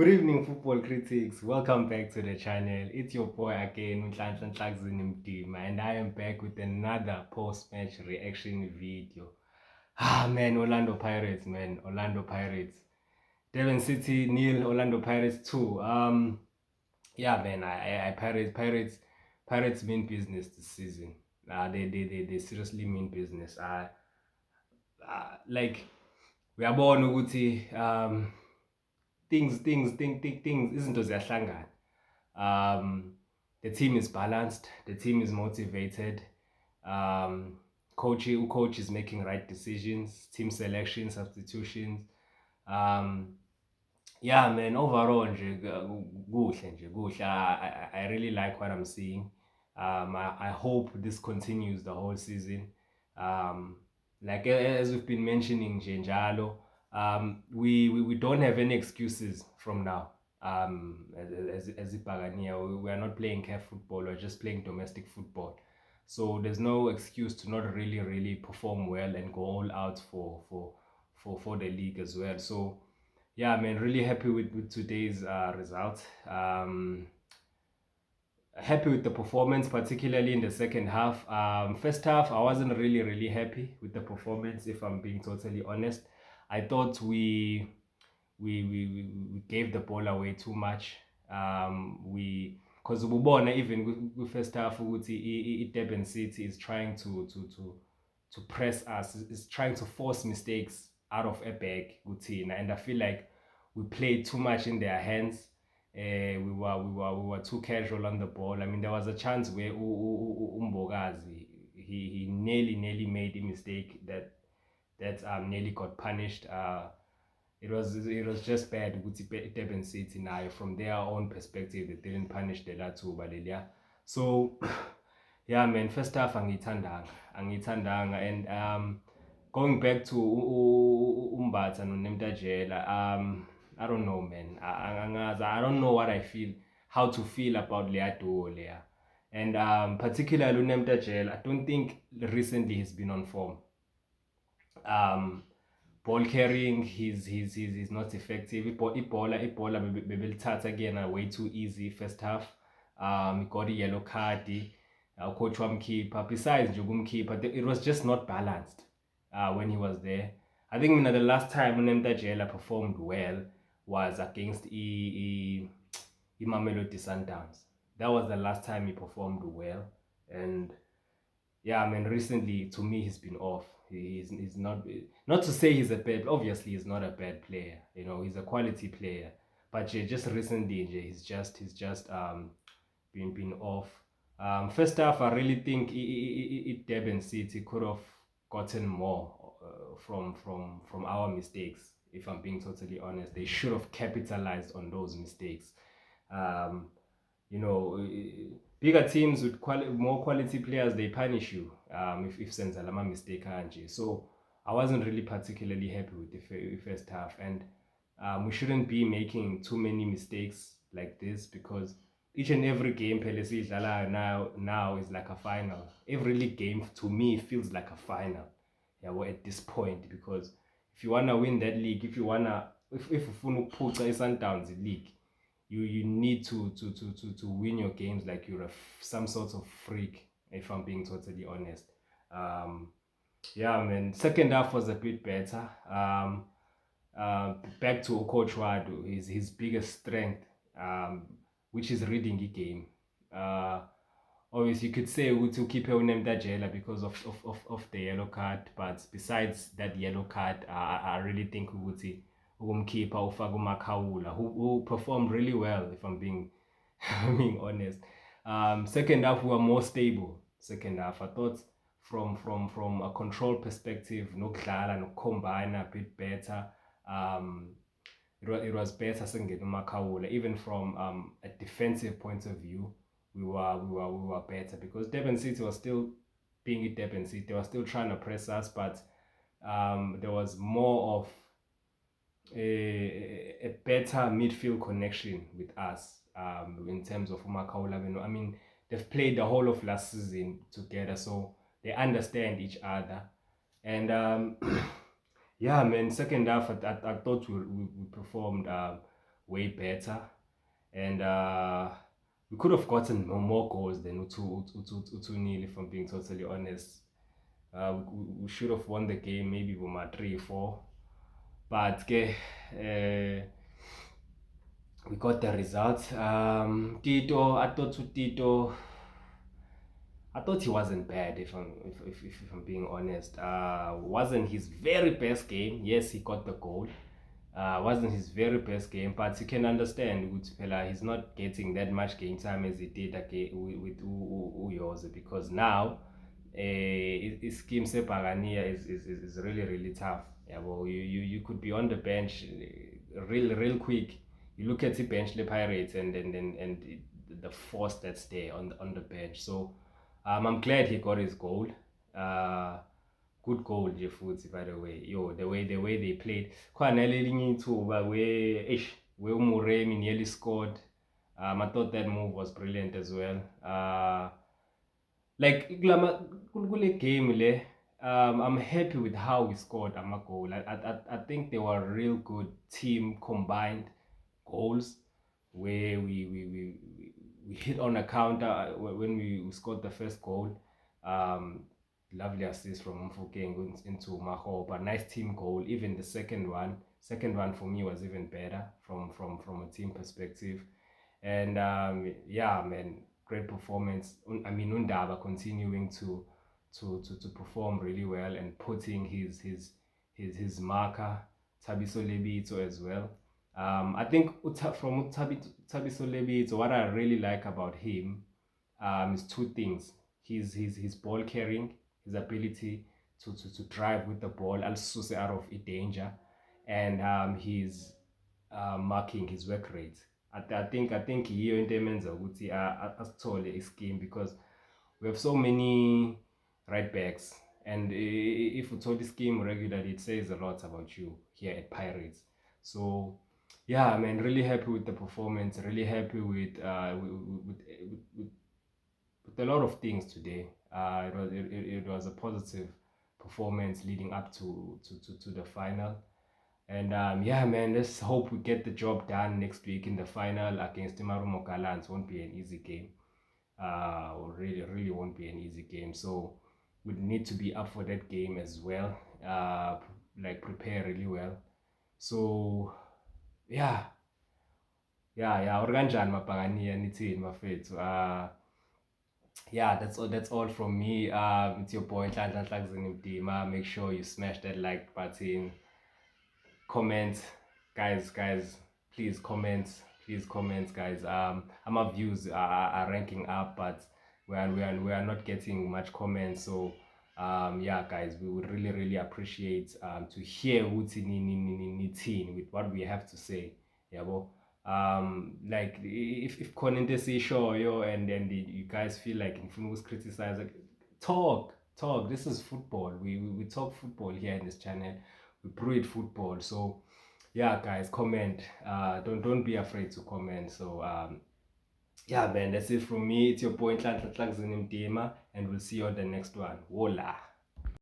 Good evening, football critics. Welcome back to the channel. It's your boy again, Nhlanhla Nhlakzini Mdima, and I am back with another post-match reaction video. Man, Orlando Pirates, man, Orlando Pirates. Devon City nil, Orlando Pirates 2. Yeah, man, Pirates mean business this season. They seriously mean business. Like uyabona ukuthi things izinto ziyahlangana. The team is balanced, the team is motivated. Coach is making right decisions, team selection, substitutions. Yeah, man, overall nje kuhle. I really like what I'm seeing. I hope this continues the whole season. Like as we've been mentioning nje njalo, we don't have any excuses from now. As Ipagania, we are not playing CAF football, we're just playing domestic football. So there's no excuse to not really perform well and go all out for the league as well. So yeah, man, really happy with today's result. Happy with the performance, particularly in the second half. First half, I wasn't really happy with the performance, if I'm being totally honest. I thought we gave the ball away too much. Because ubona even with first half ukuthi Durban City is trying to press us, is trying to force mistakes out of a bag kuthina, and I feel like we played too much in their hands. We were too casual on the ball. I mean, there was a chance where Umbogazi he nearly made a mistake that nearly got punished. It was just bad ukuthi Durban City now from their own perspective they didn't punish the Latu Balelia. So yeah, man, first half angithandanga, and going back to Umbatha no Nemtajela, I don't know, man. I don't know what I feel, how to feel about Leato Lea. And particularly Nemtajela, I don't think recently he's been on form. Ball carrying, he's not effective. Ibola bebelithatha again way too easy first half. He got a yellow card. Coach wamkhipha. Besides nje ukumkhipha, it was just not balanced when he was there. I think the last time uNemtajela performed well was against Mamelodi Sundowns. That was the last time he performed well, and yeah, I mean, recently to me he's been off. He's not to say he's a bad. Obviously, he's not a bad player. You know, he's a quality player. But just recently, he's just been off. First half, I really think Durban City could have gotten more from our mistakes. If I'm being totally honest, they should have capitalized on those mistakes. Um, you know, bigger teams with more quality players, they punish you if senza lama mistake kanje. So I wasn't really particularly happy with the first half, and we shouldn't be making too many mistakes like this, because each and every game now is like a final. Every league game to me feels like a final. Yeah, we're at this point, because if you wanna win that league, if ufuna ukuphuca i-Sundowns league, you need to win your games like you're some sort of freak, if I'm being totally honest. Yeah, man, second half was a bit better. Back to Coach Wadu, his biggest strength, which is reading the game. Obviously, you could say to keep Nemtajela because of the yellow card, but besides that yellow card, I really think ukuthi ukumkhipha ufaka uMakhawula, who performed really well, if I'm being being honest. Second half we were more stable. Second half, I thought from a control perspective, nokudlala nokucombine a bit better. It was better singing Makhawula. Even from a defensive point of view, we were better, because Durban City was still being at Durban City. They were still trying to press us, but there was more of a better midfield connection with us in terms of Makhawula. I mean, they've played the whole of last season together, so they understand each other. And yeah, man, second half I thought we performed way better, and we could have gotten more goals than Utu Nil, if I'm being totally honest. We should have won the game maybe with 3-4, but we got the result. Tito, I thought he wasn't bad. If I'm being honest, wasn't his very best game. Yes, he got the goal. Wasn't his very best game, but you can understand he's not getting that much game time as he did with Uyoze, because now his scheme Sepagania is really really tough. Yeah, well, you could be on the bench real quick. You look at the bench, the Pirates, and the force that's there on the bench. So I'm glad he got his goal. Good goal nje futhi, by the way. Yo, the way they played. Khona lelinye ithuba where Umuremi nearly scored. I thought that move was brilliant as well. Like kule game le, I'm happy with how we scored our goal. I think they were real good team combined goals where we hit on a counter when we scored the first goal. Um, Lovely assist from Mfokeng into Maho, but nice team goal. Even the second one for me was even better from a team perspective. And yeah, man, great performance. I mean, Undaba continuing to perform really well and putting his marker, Tabiso Lebito, as well. I think from Tabiso Lebito, what I really like about him is two things: his ball carrying, his ability to drive with the ball, also out of danger, and his marking, his work rate. I think yiyo into emenza ukuthi asithole ischeme, because we have so many right backs, and if you told the scheme regularly, it says a lot about you here at Pirates. So yeah, man, really happy with the performance, really happy with a lot of things today. It was a positive performance leading up to the final. And yeah, man, let's hope we get the job done next week in the final against Marumo Gallants. Won't be an easy game. Really, really won't be an easy game. So we need to be up for that game as well. Like prepare really well. So yeah, yeah. Organjan mapagania nithini mafethu. Yeah, that's all from me. It's your boy Nhlanhla Hlakuzeni Mdima. Make sure you smash that like button, comment, guys, please comment, guys. Our views are ranking up, but we are not getting much comments. So yeah, guys, we would really really appreciate to hear uthi nithini with what we have to say. Yeah, well, like if khona into esiyishoyo and you guys feel like nifuna ukusicriticize, like, talk. This is football. We talk football here in this channel. We breed football. So yeah, guys, comment. Don't be afraid to comment. So yeah, man, that's it from me. It's your boy Nhlanhla Hlakuzeni Mdima, and we'll see you on the next one. Wola.